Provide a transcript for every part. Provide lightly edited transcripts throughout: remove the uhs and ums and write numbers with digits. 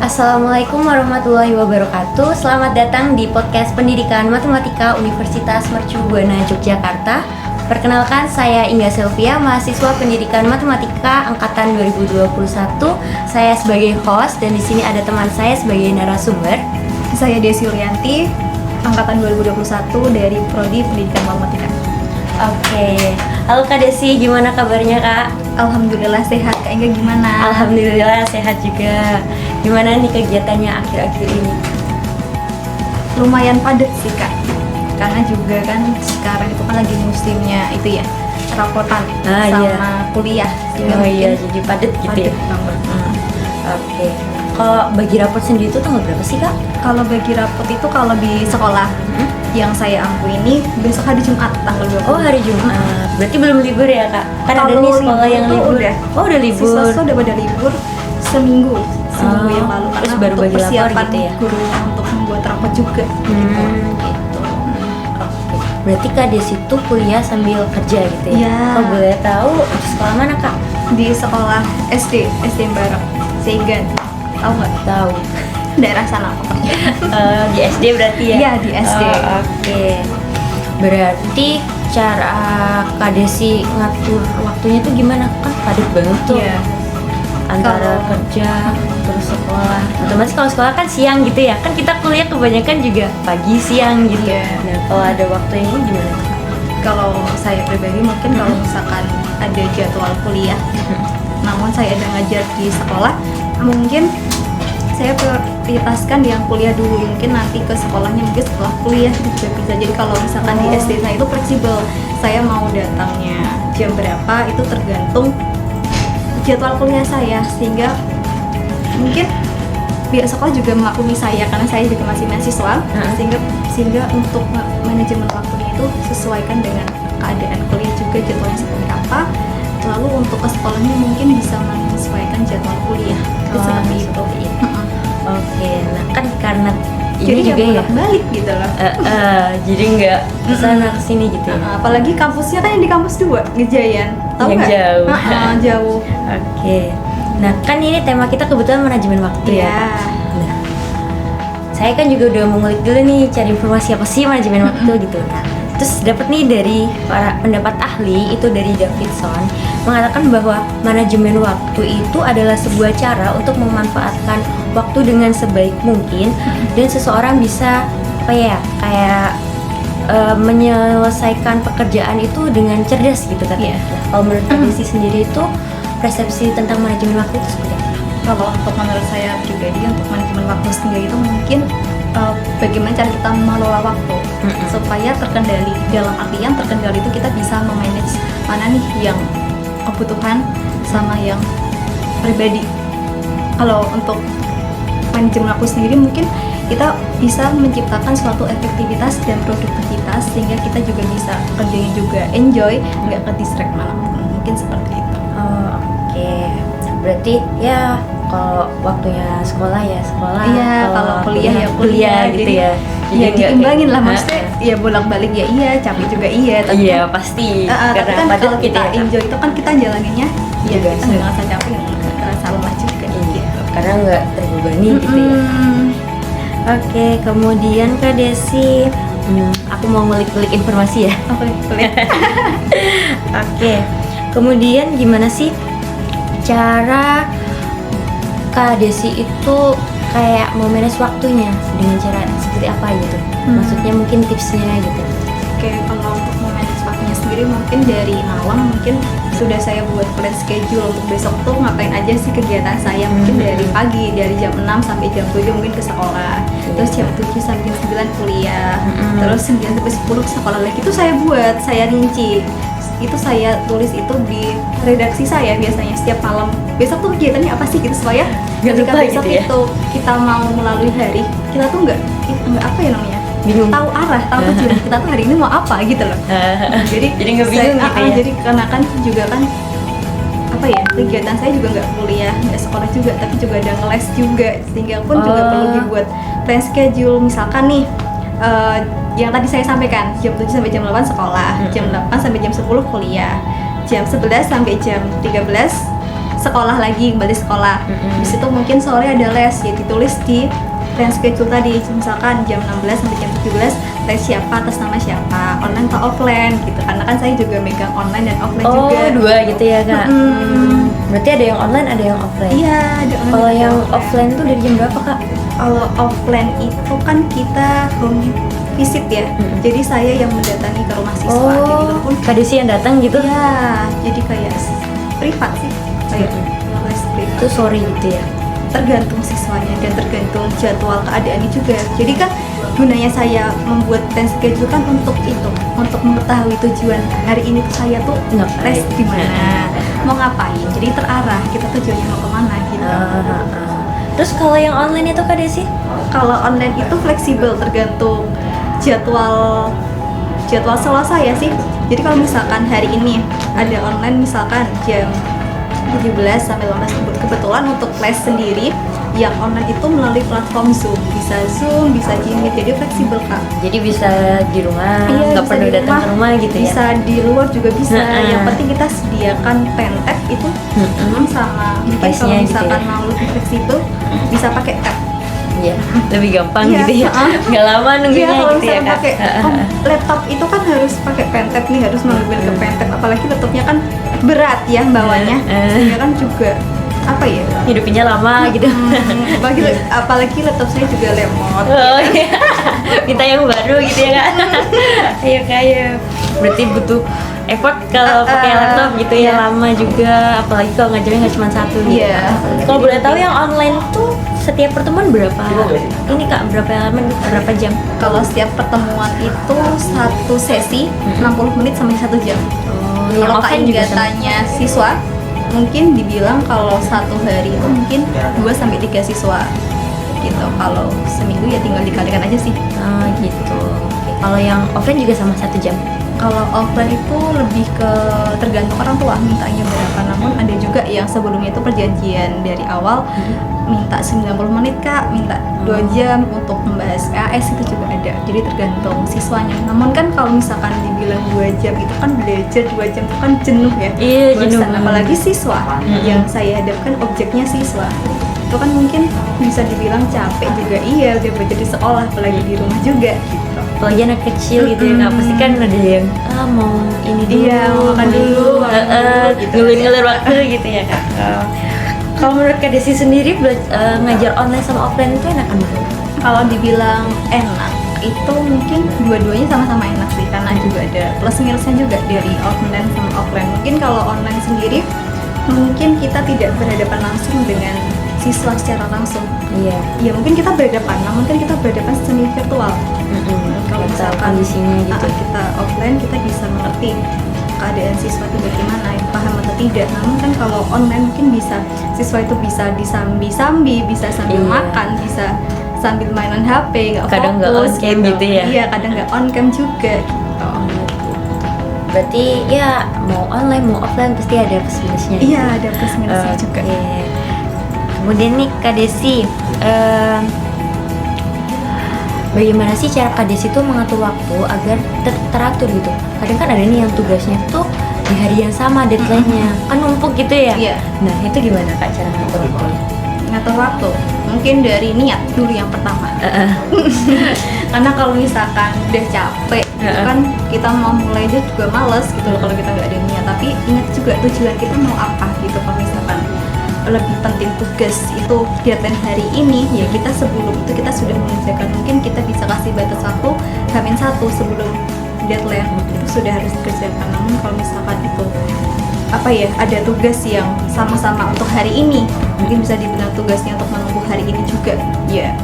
Assalamualaikum warahmatullahi wabarakatuh. Selamat datang di podcast Pendidikan Matematika Universitas Mercu Buana Yogyakarta. Perkenalkan, saya Inga Sylvia, mahasiswa Pendidikan Matematika angkatan 2021. Saya sebagai host dan di sini ada teman saya sebagai narasumber. Saya Desi Yulianti, angkatan 2021 dari Prodi Pendidikan Matematika. Oke. Halo Kak Desi, gimana kabarnya Kak? Alhamdulillah sehat. Kak Inga gimana? Alhamdulillah sehat juga. Gimana nih kegiatannya akhir-akhir ini? Lumayan padat sih Kak, karena juga kan sekarang itu kan lagi musimnya itu ya, rapotan sama kuliah. Oh iya, jadi padat gitu ya? Banget. Oke. Kalau bagi rapot sendiri itu tanggal berapa sih Kak? Kalau bagi rapot itu kalau di sekolah yang saya ampu ini besok hari Jumat tanggal 20. Oh, hari Jumat. Berarti belum libur ya Kak? Kan ada nih sekolah yang libur. Udah. Oh, udah libur. Siswa udah pada libur seminggu yang lalu terus karena baru untuk bagi lapor persiapan gitu ya? gurunya untuk membuat rapot juga. Gitu. Berarti Kak Desi itu kuliah sambil kerja gitu ya? Iya. Kalau boleh tahu di sekolah mana Kak? Di sekolah SD Barak Seigan, tahu nggak? Tahu. Daerah sana pokoknya. Di SD berarti ya? Iya, di SD. Oke. Berarti cara Kak Desi ngatur waktunya tuh gimana? Kan padat banget tuh. Iya. Antara kerja terus sekolah. Otomatis kalau sekolah kan siang gitu ya. Kan kita kuliah kebanyakan juga pagi siang gitu. Iya. Nah, kalau ada waktu ini gimana? Kalau saya pribadi mungkin kalau misalkan ada jadwal kuliah, namun saya ada ngajar di sekolah, mungkin saya prioritaskan yang kuliah dulu, mungkin nanti ke sekolahnya mungkin setelah kuliah juga bisa. Jadi kalau misalkan di SD saya itu fleksibel, saya mau datangnya jam berapa itu tergantung jadwal kuliah saya, sehingga mungkin pihak sekolah juga memaklumi saya karena saya juga masih mahasiswa, sehingga untuk manajemen waktunya itu sesuaikan dengan keadaan kuliah juga jadwalnya seperti apa. Lalu untuk ke sekolahnya mungkin bisa menyesuaikan jadwal kuliah seperti itu. Oke, nah kan karena Jadi ini juga ya bolak-balik gitu loh. jadi nggak kesana kesini gitu ya. Apalagi kampusnya kan yang di kampus 2 Gejayan, tahu Yang nggak? jauh. Jauh. Oke. Nah kan ini tema kita kebetulan manajemen waktu ya. Iya. Nah, saya kan juga udah mengulik dulu nih cari informasi apa sih manajemen waktu gitu. Nah, terus dapat nih dari para pendapat ahli itu dari Davidson mengatakan bahwa manajemen waktu itu adalah sebuah cara untuk memanfaatkan waktu dengan sebaik mungkin dan seseorang bisa apa ya kayak menyelesaikan pekerjaan itu dengan cerdas gitu kan. Iya. Kalau menurut Kak Desi sendiri itu persepsi tentang manajemen waktu itu seperti apa? Kalau untuk menurut saya pribadi untuk manajemen waktu sendiri itu mungkin bagaimana cara kita mengelola waktu supaya terkendali. Dalam artian terkendali itu kita bisa memanage mana nih yang kebutuhan sama yang pribadi. Kalau untuk manajemen waktu sendiri mungkin kita bisa menciptakan suatu efektivitas dan produktivitas sehingga kita juga bisa kerjanya juga enjoy, nggak ke distract mana-mana. Mungkin seperti itu. Oke. Berarti ya kalau waktunya sekolah ya sekolah. Iya, kalau kuliah ya kuliah gitu jadi, ya. Ya diimbangin lah, maksudnya ya bolak-balik ya iya, capek juga iya, tapi Iya, kan, pasti. tapi Karena kan padat kalau gitu kita ya, Kak. enjoy itu kan kita jalaninnya ya Juga kita sih. nggak ngerasa capek, nggak ngerasa lelah juga gitu. Karena nggak terbebani gitu ya. Oke, kemudian Kak Desi, aku mau ngulik-ngulik informasi ya. Oke, boleh. Oke, kemudian gimana sih cara Kak Desi itu kayak mau manage waktunya dengan cara seperti apa gitu? Maksudnya mungkin tipsnya gitu. Oke, kalau untuk memanage waktunya sendiri mungkin dari malam mungkin sudah saya buat plan schedule untuk besok tuh ngapain aja sih kegiatan saya, mungkin dari pagi dari jam 6 sampai jam 7 mungkin ke sekolah, terus jam 7 sampai jam 9 kuliah, terus 9 sampai 10 ke sekolah lagi. Itu saya buat, saya rinci. Itu saya tulis itu di redaksi saya biasanya setiap malam. Besok tuh kegiatannya apa sih gitu supaya Nggak ketika lupa besok gitu ya? itu kita mau melalui hari, kita tuh nggak apa ya namanya? Bingung. Tahu arah, tahu tujuan kita tuh hari ini mau apa gitu loh. Jadi nggak bingung gitu ya? Jadi karena kan juga kan apa ya, kegiatan saya juga nggak kuliah, nggak sekolah juga, tapi juga ada ngeles juga, sehingga pun juga perlu dibuat plan schedule. Misalkan nih yang tadi saya sampaikan jam 7 sampai jam 8 sekolah, jam 8 sampai jam 10 kuliah, jam 11 sampai jam 13 sekolah lagi, kembali sekolah. Habis itu mungkin sore ada les, ya ditulis di plan schedule tadi, misalkan jam 16 sampai jam 17 les siapa atas nama siapa, online atau offline gitu. Karena kan saya juga megang online dan offline juga. Oh, dua gitu ya Kak. Berarti ada yang online, ada yang offline. Iya, ada online. Kalau ada yang offline tuh dari jam berapa Kak? Kalau offline itu kan kita home visit ya. Jadi saya yang mendatangi ke rumah siswa kayak gitu pun. Kak Desi yang datang gitu? Ya, jadi kayak privat sih. Kayak les privat. Itu sore gitu ya? Tergantung siswanya dan tergantung jadwal keadaannya juga. Jadi kan gunanya saya membuat plan schedule kan untuk itu, untuk mengetahui tujuan hari ini tuh saya tuh Ngapain? les di mana, mau ngapain. Jadi terarah kita tujuannya mau kemana gitu. Terus kalau yang online itu Kak Desi? Kalau online itu fleksibel, tergantung jadwal Selasa ya sih. Jadi kalau misalkan hari ini ada online misalkan jam 17 sampai 18, kebetulan untuk les sendiri yang online itu melalui platform Zoom, bisa Jimit, jadi fleksibel Kak. Jadi bisa di rumah, Iya, nggak bisa perlu di datang ke rumah gitu ya? Bisa di luar juga bisa. Nah, Yang penting kita sediakan pen tab itu sama. Mungkin Device-nya kalau gitu misalkan ya? mau lebih fleksibel bisa pakai tab. Iya, lebih gampang Iya, gitu ya? Nggak lama Iya, nunggunya kalau gitu ya misalkan Kak? pakai laptop itu kan harus pakai pen tab nih, harus mengambil ke pen tab, apalagi laptopnya kan berat ya bawanya, sehingga kan juga apa ya? Hidupnya lama gitu. Apalagi laptop saya juga lemot. Oh iya, minta yang baru gitu ya Kak? Ayo Kak, ayo. Berarti butuh effort kalau pakai laptop gitu ya, lama juga. Apalagi kalau ngajarnya nggak cuma satu gitu. Iya. Kalau boleh tahu yang online tuh setiap pertemuan berapa? Ini Kak, berapa jam? Kalau setiap pertemuan itu satu sesi 60 menit sampai 1 jam. Oh, Kalau tanya siswa, mungkin dibilang kalau satu hari itu mungkin 2 sampai 3 siswa gitu. Kalau seminggu ya tinggal dikalikan aja sih. Oh gitu. Oke. Kalau yang offline juga sama 1 jam? Kalau offline itu lebih ke tergantung orang tua mintanya berapa. Namun ada juga yang sebelumnya itu perjanjian dari awal minta 90 menit Kak, minta 2 jam untuk membahas PAS, itu juga ada. Jadi tergantung siswanya. Namun kan kalau misalkan dibilang 2 jam itu kan belajar 2 jam itu kan jenuh ya. Iya, jenuh. Apalagi siswa yang saya hadapkan objeknya siswa. Itu kan mungkin bisa dibilang capek juga, iya udah belajar di sekolah, apalagi di rumah juga gitu. Apalagi anak kecil gitu ya Kak, pasti kan ada yang mau ini dulu, Iya, mau makan dulu, gitu. ngelulir waktu gitu ya Kak. Kalau menurut Kak Desi sendiri ngajar online sama offline itu enakan mana? Kalau dibilang enak itu mungkin dua-duanya sama-sama enak sih, karena juga ada plus minusnya juga dari online sama offline. Mungkin kalau online sendiri mungkin kita tidak berhadapan langsung dengan siswa secara langsung. Iya. Ya mungkin kita berhadapan, namun kan kita berhadapan semi virtual. Kalau misalkan kondisinya gitu. kita offline, kita bisa mengerti keadaan siswa itu bagaimana, paham atau tidak. Namun kan kalau online mungkin bisa siswa itu bisa disambi-sambi, bisa sambil makan, bisa sambil mainan HP, nggak fokus. Kadang nggak on cam gitu ya? Iya, kadang nggak on cam juga gitu. Berarti ya mau online mau offline pasti ada plus minusnya. Iya, ada plus minusnya juga. Kemudian nih Kak Desi, bagaimana sih cara Kak Desi tuh mengatur waktu agar teratur gitu? Kadang kan ada nih yang tugasnya tuh di hari yang sama deadline-nya, kan numpuk gitu ya? Iya. Nah itu gimana Kak cara ngatur waktu? Ngatur waktu, mungkin dari niat dulu yang pertama. Karena kalau misalkan udah capek, itu kan kita mau mulai aja juga males gitu loh kalau kita nggak ada niat. Tapi ingat juga tujuan kita mau apa gitu. Kalau misalkan lebih penting tugas itu deadline hari ini, ya kita sebelum itu kita sudah mengerjakan. Mungkin kita bisa kasih batas waktu H-1 sebelum deadline itu sudah harus dikerjakan. Namun kalau misalkan itu apa ya, ada tugas yang sama-sama untuk hari ini, mungkin bisa dibilang tugasnya untuk menunggu hari ini juga, ya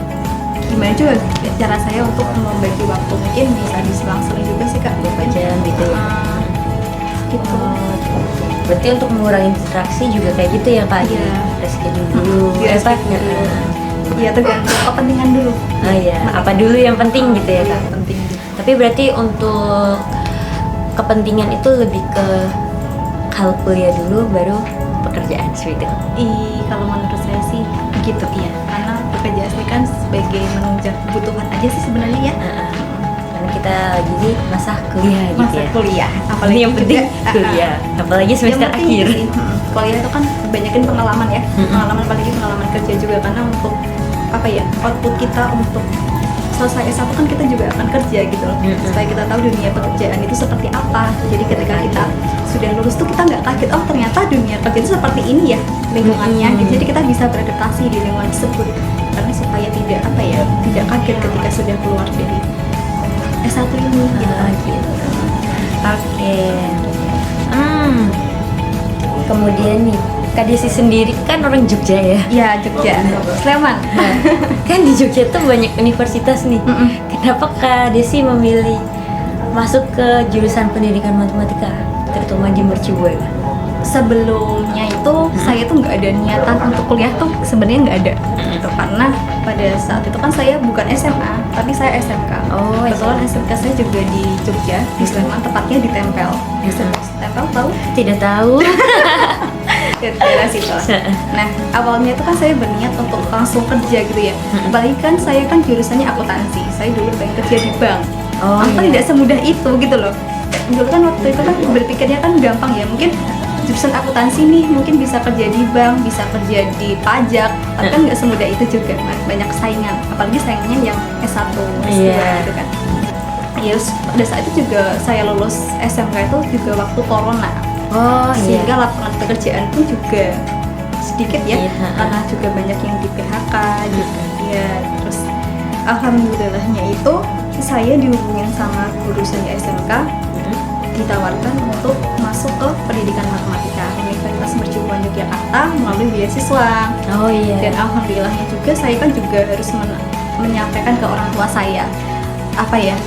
gimana juga cara saya untuk membagi waktu, mungkin bisa diselang-seling juga sih Kak, Berapa jam gitu ya? Gitu. Berarti untuk mengurangi distraksi juga kayak gitu ya Kak? Iya. Reschedule dulu. Reschedule dulu. Iya, tergantung kepentingan dulu. Oh iya, apa dulu yang penting gitu ya Kak? Penting. Tapi berarti untuk kepentingan itu lebih ke hal kuliah dulu baru pekerjaan seperti itu. Kalau menurut saya sih begitu ya, karena bekerja asli kan sebagai menunjang kebutuhan aja sih sebenarnya ya. Karena kita lagi di masa kuliah gitu Masa ya. kuliah, Apalagi yang penting juga, kuliah, apalagi semester yang penting akhir. itu sih, kuliah itu kan banyakin pengalaman ya, pengalaman apalagi pengalaman kerja juga, karena untuk apa ya, output kita untuk selesai S1 kan kita juga akan kerja gitu loh, supaya kita tahu dunia pekerjaan itu seperti apa. Jadi ketika kita sudah lulus tuh kita nggak kaget, oh ternyata dunia kerja itu seperti ini ya lingkungannya, gitu. Jadi kita bisa beradaptasi di lingkungan tersebut, karena supaya tidak apa ya, tidak kaget ketika sudah keluar dari S1 ini gitu. Oke. Kemudian nih, Kak Desi sendiri kan orang Jogja ya. Ya, Jogja, Sleman. Nah, kan di Jogja tuh banyak universitas nih. Kenapa Kak Desi memilih masuk ke jurusan pendidikan matematika, terutama di Mercubuana? Sebelumnya itu saya tuh nggak ada niatan untuk kuliah tuh, sebenarnya nggak ada gitu, karena pada saat itu kan saya bukan SMA tapi saya SMK. Oh, kebetulan SMK saya juga di Jogja, di Sleman, tepatnya di Tempel. Tempel tahu? Tidak tahu. Di daerah situ. Nah, awalnya itu kan saya berniat untuk langsung kerja gitu ya. Apalagi kan saya kan jurusannya akuntansi, saya dulu pengen kerja di bank. Tidak semudah itu gitu loh. Dulu kan waktu itu kan berpikirnya kan gampang ya, mungkin jurusan akuntansi nih mungkin bisa kerja di bank, bisa kerja di pajak, tapi kan nggak semudah itu juga, banyak saingan, apalagi saingannya yang S1, S2 gitu kan. Ya pada saat itu juga saya lulus SMK itu juga waktu corona, sehingga lapangan pekerjaan pun juga sedikit ya, karena juga banyak yang di PHK gitu ya. Terus alhamdulillahnya itu saya dihubungin sama guru saya SMK, ditawarkan untuk masuk ke pendidikan matematika Universitas Mercubuana Yogyakarta melalui beasiswa. Dan alhamdulillahnya juga saya kan juga harus menyampaikan ke orang tua saya apa ya,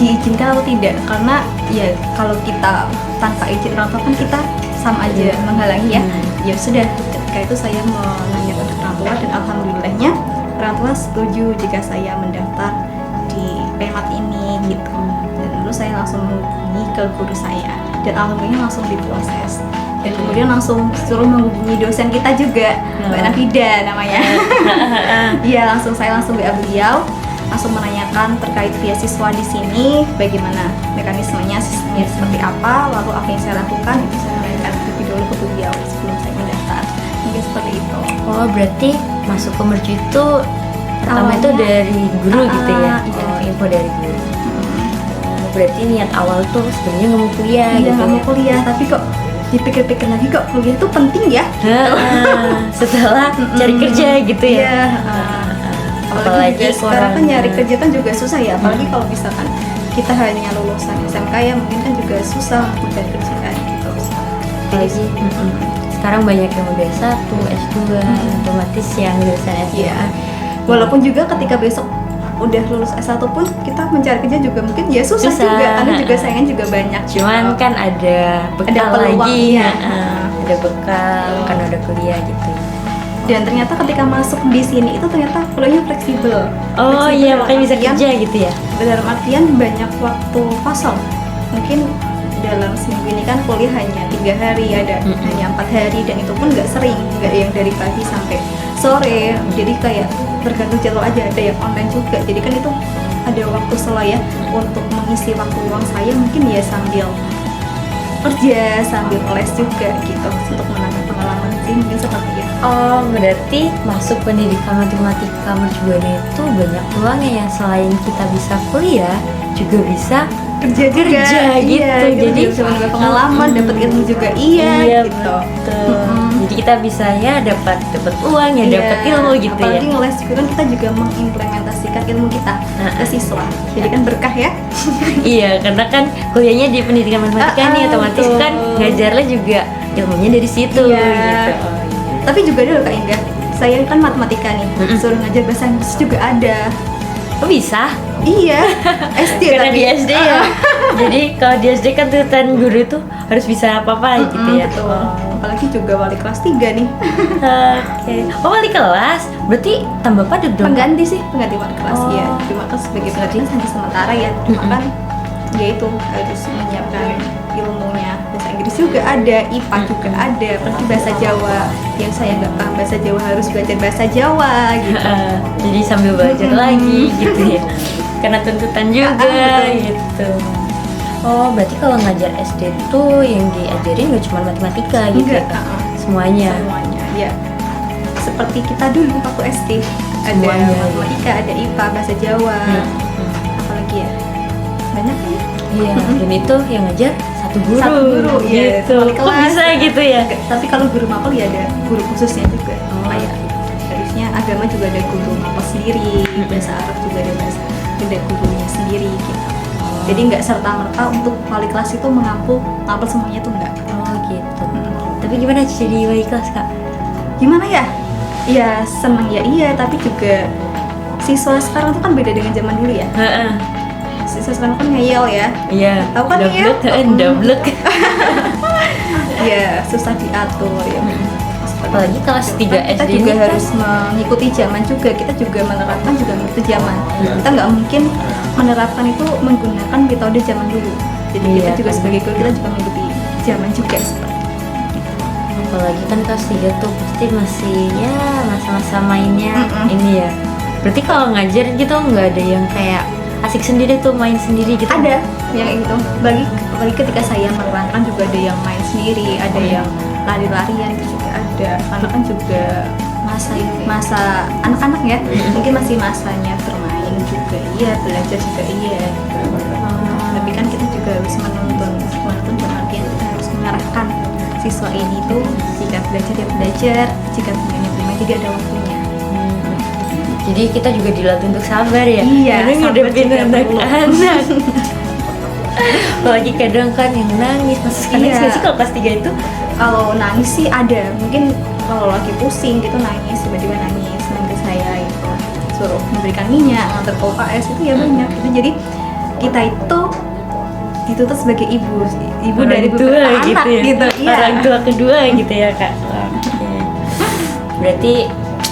diizinkan atau tidak, karena ya kalau kita tanpa izin orang tua kan kita sama aja menghalangi ya. Ya sudah, ketika itu saya menanyakan ke orang tua dan alhamdulillahnya orang tua setuju jika saya mendaftar di PMAT ini gitu. Lalu saya langsung menghubungi ke guru saya dan alhamdulillah langsung diproses, dan kemudian langsung suruh menghubungi dosen kita juga, Mbak Nafida namanya. Iya, saya langsung WA beliau, langsung menanyakan terkait beasiswa di sini, bagaimana mekanismenya, sistemnya seperti apa, lalu apa yang saya lakukan, itu saya menanyakan lebih dulu ke beliau sebelum saya mendaftar. Mungkin seperti itu. Oh, berarti masuk ke Mercu itu pertama itu dari guru gitu ya? Info dari guru. Berarti niat awal tuh sebenarnya nggak mau kuliah. Iya, nggak mau kuliah, tapi kok dipikir-pikir lagi kok kuliah itu penting ya. Setelah cari kerja gitu ya. Apalagi sekarang kan nyari kerja kan juga susah ya, apalagi kalau misalkan kita hanya lulusan SMK ya mungkin kan juga susah untuk mencari kerjaan gitu. Apalagi sekarang banyak yang udah S1, S2, otomatis yang lulusan S2. Walaupun juga ketika besok udah lulus S1 pun kita mencari kerja juga mungkin ya susah juga, karena juga saingan juga banyak. Cuman kan ada bekal lagi, ada bekal kan udah kuliah gitu. Dan ternyata ketika masuk di sini itu ternyata kuliahnya fleksibel. Iya, makanya bisa kerja gitu ya. Dalam artian banyak waktu kosong. Mungkin dalam seminggu ini kan kuliah hanya 3 hari, ada hanya 4 hari, dan itu pun nggak sering, nggak yang dari pagi sampai sore. Jadi kayak tergantung jadwal aja, ada yang online juga. Jadi kan itu ada waktu sela ya untuk mengisi waktu luang saya, mungkin ya sambil kerja, sambil les juga gitu, untuk menambah pengalaman sih, mungkin seperti itu. Oh, berarti masuk pendidikan matematika Mercubuana itu banyak peluangnya ya, selain kita bisa kuliah juga bisa kerja gitu. Jadi bisa menambah pengalaman, dapat ilmu juga gitu. Jadi kita bisa ya dapat uang ya, dapat ilmu gitu. Apalagi ngeles juga kan kita juga mengimplementasikan ilmu kita ke siswa. Jadi kan berkah ya. Iya, karena kan kuliahnya di pendidikan matematika nih, otomatis kan ngajarnya juga ilmunya dari situ gitu. Tapi juga dulu Kak Indah, saya kan matematika nih, suruh ngajar bahasa Inggris juga ada. Oh bisa? Iya, SD karena di SD ya. Jadi kalau di SD kan tuntutan guru itu harus bisa apa-apa gitu ya. Betul. Apalagi juga wali kelas 3 nih. Oke. Oh, wali kelas? Berarti tambah padat dong? Pengganti wali kelas ya. Cuma kan sebagai pengganti sampai sementara ya. Cuma kan ya itu harus menyiapkan ilmunya. Bahasa Inggris juga ada, IPA juga ada, apalagi bahasa Jawa. Yang saya nggak paham bahasa Jawa harus belajar bahasa Jawa gitu. Jadi sambil belajar lagi gitu ya. Karena tuntutan juga gitu. Oh, berarti kalau ngajar SD tuh yang diajarin gak cuma matematika gitu ya, Enggak, Kak? Semuanya. semuanya ya. Seperti kita dulu waktu SD, ada Semuanya, ya. matematika, ada IPA, bahasa Jawa, Hmm. apalagi ya, banyak kan ya. Iya, dan itu yang ngajar satu guru. Satu guru, iya, gitu. wali Kok kelas. bisa gitu ya? Tapi kalau guru mapel ya ada guru khususnya juga. Oh. Kayak harusnya agama juga ada guru mapel sendiri, bahasa Arab juga ada gurunya sendiri gitu. Jadi nggak serta merta untuk wali kelas itu mengampu mapel semuanya tuh enggak. Oh gitu. Tapi gimana jadi wali kelas, Kak? Gimana ya? Ya seneng ya iya, tapi juga siswa sekarang tuh kan beda dengan zaman dulu ya. Heeh. Siswa sekarang kan ngeyel ya. Iya. Tahu kan ya? Double. Ya susah diatur ya. Apalagi kelas 3 kita SD juga ini harus mengikuti zaman juga, kita juga menerapkan juga mengikuti zaman. Kita nggak mungkin menerapkan itu menggunakan metode zaman dulu. Jadi Iya, kita juga kan. sebagai guru kita juga mengikuti zaman juga seperti itu. apalagi kan kelas 3 tuh pasti masih ya masa-masa mainnya ini ya. Berarti kalau ngajar gitu nggak ada yang kayak asik sendiri tuh main sendiri gitu? Ada yang itu, bagi ketika saya menerangkan juga ada yang main sendiri, ada yang lari-larian itu juga ada, karena kan juga masa anak-anak ya, mungkin masih masanya bermain juga iya, belajar juga iya. Tapi kan kita juga harus menuntun dalam artian kita harus mengarahkan siswa ini tuh jika belajar ya belajar, jika bermain ya bermain, jadi ada waktunya. Jadi kita juga dilatih untuk sabar ya. Iya, karena sabar ngadepin juga perlu. anak-anak. Apalagi kadang kan yang nangis, masih nangis Iya. nggak sih kalau kelas 3 itu? Kalau nangis sih ada, mungkin kalau lagi pusing gitu nangis, tiba-tiba nangis, nanti saya itu suruh memberikan minyak, ngantar ke UKS itu ya banyak gitu. Jadi kita itu dituntut sebagai ibu Orang dari tua beberapa anak gitu ya. gitu, iya. Orang tua kedua gitu ya, Kak. Oke. Berarti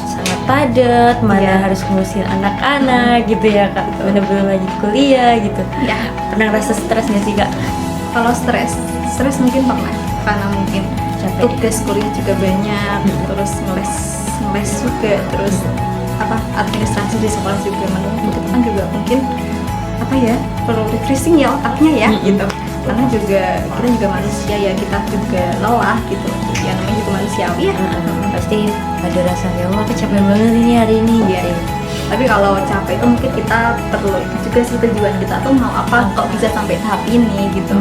sangat padat, mana Iya. harus ngurusin anak-anak gitu ya, Kak. Mana belum lagi kuliah gitu. Ya, Pernah ngerasa stres nggak sih, Kak? kalau stres mungkin pernah, karena mungkin Capek. tugas kuliah juga banyak, terus ngeles juga, terus administrasi di sekolah juga menuntut, itu kan juga mungkin perlu refreshing ya otaknya ya gitu, karena juga kita juga manusia ya, kita juga lelah gitu ya, namanya juga manusiawi ya. Pasti ada rasa ya, wah kecapean banget ini hari ini Iya. gitu. Tapi kalau capek itu mungkin kita perlu itu juga sih, tujuan kita tuh mau apa kok bisa sampai tahap ini gitu.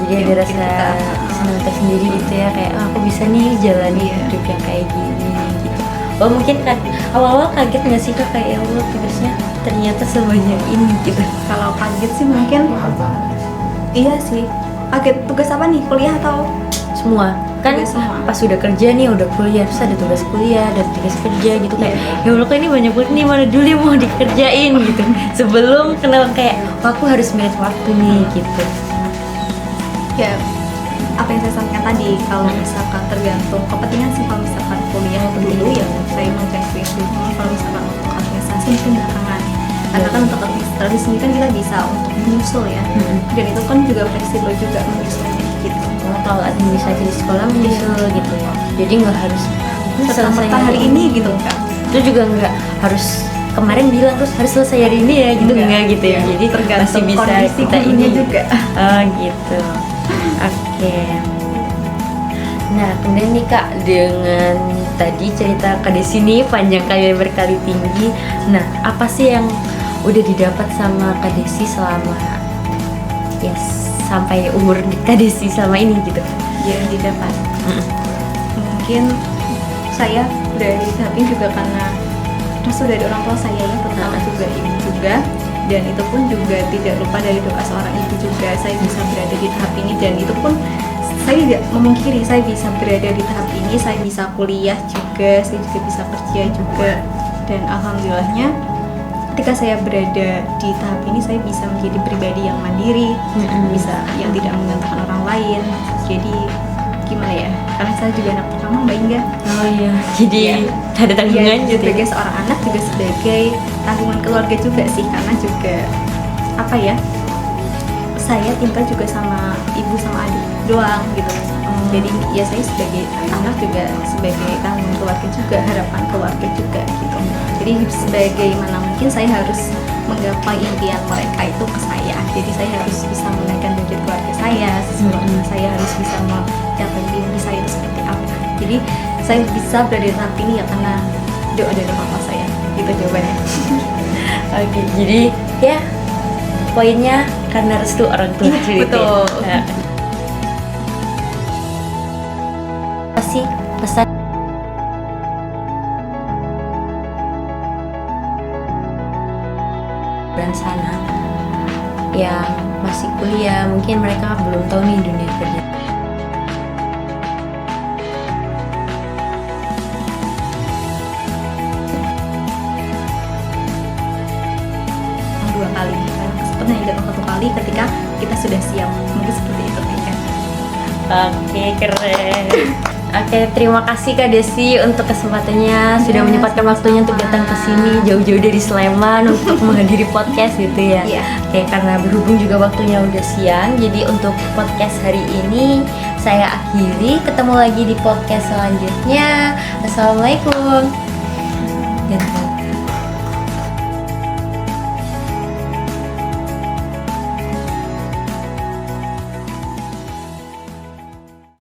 Jadi ada Ya, rasa mungkin kita- senang tersendiri gitu ya, kayak aku bisa nih jalani Iya. hidup yang kayak gini gitu. Oh mungkin kan awal-awal kaget nggak sih, Kak, kayak ya Allah tugasnya ternyata sebanyak ini gitu. Kalau kaget sih mungkin iya sih. Kaget tugas apa nih? Kuliah atau Semua kan Tugas semua. pas udah kerja nih, udah kuliah, terus ada tugas kuliah dan tugas kerja gitu kayak Iya. ya Allah kok ini banyak banget nih, mana dulu yang mau dikerjain gitu sebelum kenal kayak wah, aku harus manage waktu nih gitu. ya apa yang saya sampaikan tadi, kalau misalkan tergantung kepentingan sih. Kalau misalkan kuliah dulu ya saya mengcari dulu, kalau misalkan untuk administrasi mungkin belakangan, karena kan untuk administrasi sendiri kan kita bisa untuk menyusul ya, dan itu kan juga fleksibel juga menyusulnya gitu. Kalau administrasi di sekolah menyusul gitu ya, jadi nggak harus Serta-merta hari ini gitu kan. itu juga nggak harus kemarin bilang terus harus selesai hari ini ya gitu, enggak gitu ya, jadi masih tergantung bisa kondisi kita gurunya ini juga. oh gitu. Oke. Nah kemudian nih, Kak, dengan tadi cerita Kak di sini panjang kali berkali tinggi, nah apa sih yang udah didapat sama Kak Desi selama ya sampai umur Kak Desi selama ini gitu? Yang didapat mungkin saya berada di tahap ini juga karena restu dari orang tua saya ya, terutama juga ibu juga, dan itu pun juga tidak lupa dari doa seorang ibu juga saya bisa berada di tahap ini, dan itu pun saya tidak memungkiri saya bisa berada di tahap ini, saya bisa kuliah juga, saya juga bisa kerja juga, dan alhamdulillahnya ketika saya berada di tahap ini saya bisa menjadi pribadi yang mandiri, bisa yang tidak menggantikan orang lain. Jadi gimana ya, karena saya juga anak pertama Mbak Inga. Oh iya, jadi Iya. ada tanggungan Iya, gitu. sebagai seorang anak juga sebagai tanggungan keluarga juga sih, karena juga saya tinggal juga sama ibu sama adik doang gitu. Jadi ya saya sebagai anak juga sebagai tanggung keluarga juga, harapan keluarga juga gitu. Jadi sebagaimana mungkin saya harus menggapai impian mereka itu ke saya. Jadi saya harus bisa menaikkan budget keluarga saya, saya harus bisa mencapai mimpi saya itu seperti apa. Jadi saya bisa berada di tahap ini ya karena doa dari papa saya. Gitu jawabannya. Oke, jadi ya poinnya karena restu orang tua. Betul. Nah, apa sih pesan dan sana yang masih kuliah, mungkin mereka belum tahu nih dunia kerja. Dua kali, sempatnya datang satu kali ketika kita sudah siap, mungkin seperti itu kan. Oke, keren. Oke, terima kasih Kak Desi untuk kesempatannya sudah menyempatkan waktunya untuk datang ke sini jauh-jauh dari Sleman untuk menghadiri podcast gitu ya. Iya. Oke, karena berhubung juga waktunya udah siang, jadi untuk podcast hari ini saya akhiri. Ketemu lagi di podcast selanjutnya. Assalamualaikum. Dan